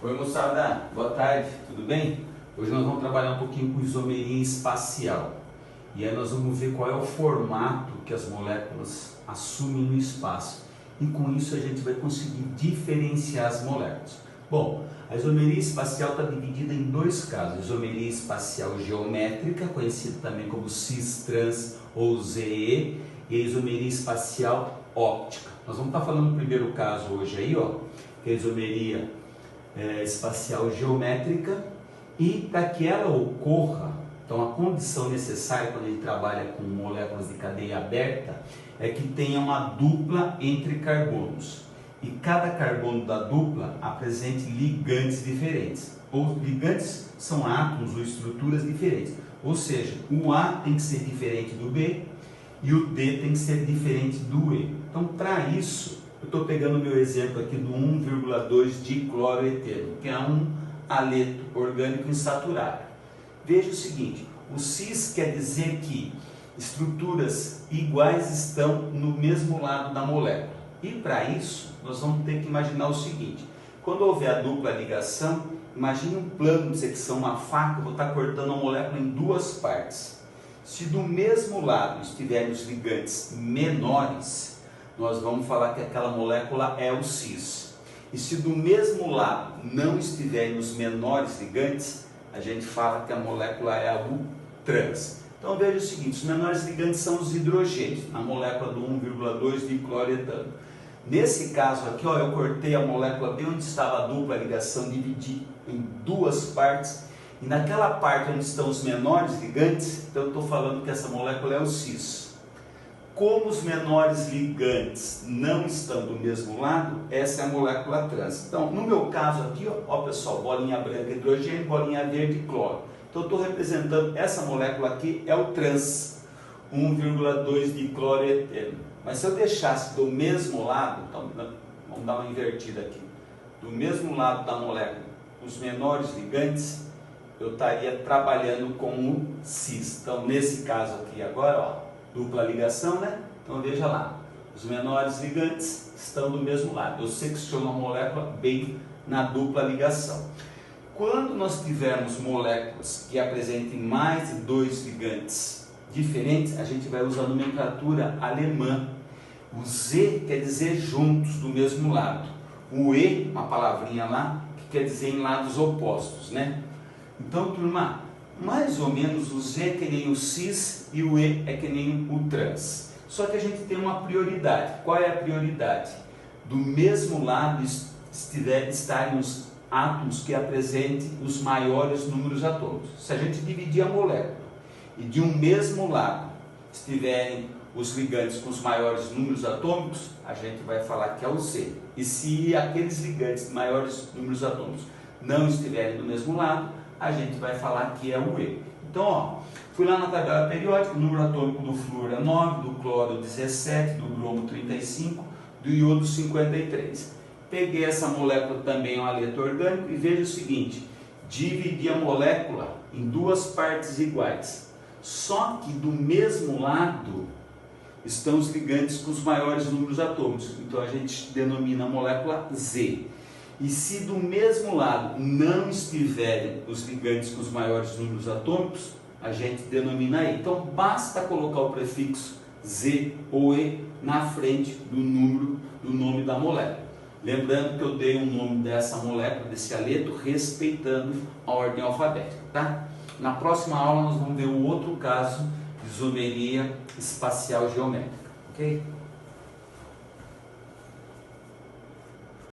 Oi moçada, boa tarde, tudo bem? Hoje nós vamos trabalhar um pouquinho com isomeria espacial. E aí nós vamos ver qual é o formato que as moléculas assumem no espaço. E com isso a gente vai conseguir diferenciar as moléculas. Bom, a isomeria espacial está dividida em dois casos. Isomeria espacial geométrica, conhecida também como cis-trans ou ZE, e a isomeria espacial óptica. Nós vamos estar falando do primeiro caso hoje aí, ó, que é a isomeria espacial geométrica, e para que ela ocorra, então a condição necessária quando a gente trabalha com moléculas de cadeia aberta é que tenha uma dupla entre carbonos e cada carbono da dupla apresente ligantes diferentes. Os ligantes são átomos ou estruturas diferentes, ou seja, o A tem que ser diferente do B e o D tem que ser diferente do E. Então, para isso, eu estou pegando o meu exemplo aqui do 1,2 dicloroeteno, que é um haleto orgânico insaturado. Veja o seguinte, o cis quer dizer que estruturas iguais estão no mesmo lado da molécula. E para isso, nós vamos ter que imaginar o seguinte, quando houver a dupla ligação, imagine um plano de secção, uma faca, eu vou estar cortando a molécula em duas partes. Se do mesmo lado estiverem os ligantes menores, nós vamos falar que aquela molécula é o cis. E se do mesmo lado não estiverem os menores ligantes, a gente fala que a molécula é o trans. Então veja o seguinte, os menores ligantes são os hidrogênios, na molécula do 1,2 dicloroetano. Nesse caso aqui, ó, eu cortei a molécula bem onde estava a dupla ligação, dividi em duas partes, e naquela parte onde estão os menores ligantes, então eu estou falando que essa molécula é o cis. Como os menores ligantes não estão do mesmo lado, essa é a molécula trans. Então, no meu caso aqui, ó pessoal, bolinha branca hidrogênio, bolinha verde cloro. Então, eu estou representando essa molécula aqui, é o trans, 1,2 dicloroeteno. Mas se eu deixasse do mesmo lado, então, vamos dar uma invertida aqui, do mesmo lado da molécula, os menores ligantes, eu estaria trabalhando com o cis. Então, nesse caso aqui agora, ó, dupla ligação, né? Então veja lá, os menores ligantes estão do mesmo lado. Eu secciono a molécula bem na dupla ligação. Quando nós tivermos moléculas que apresentem mais de dois ligantes diferentes, a gente vai usar a nomenclatura alemã. O Z quer dizer juntos, do mesmo lado. O E, uma palavrinha lá, que quer dizer em lados opostos, né? Então, turma, mais ou menos o Z é que nem o cis e o E é que nem o trans. Só que a gente tem uma prioridade. Qual é a prioridade? Do mesmo lado estarem os átomos que apresentem os maiores números atômicos. Se a gente dividir a molécula e de um mesmo lado estiverem os ligantes com os maiores números atômicos, a gente vai falar que é o Z. E se aqueles ligantes de maiores números atômicos não estiverem do mesmo lado, a gente vai falar que é o E. Então, ó, fui lá na tabela periódica, o número atômico do flúor é 9, do cloro 17, do bromo 35, do iodo 53. Peguei essa molécula também, um haleto orgânico, e veja o seguinte, dividi a molécula em duas partes iguais. Só que do mesmo lado estão os ligantes com os maiores números atômicos. Então a gente denomina a molécula Z. E se do mesmo lado não estiverem os ligantes com os maiores números atômicos, a gente denomina E. Então basta colocar o prefixo Z ou E na frente do número do nome da molécula. Lembrando que eu dei o nome dessa molécula, desse haleto, respeitando a ordem alfabética, tá? Na próxima aula nós vamos ver o outro caso de isomeria espacial geométrica, ok?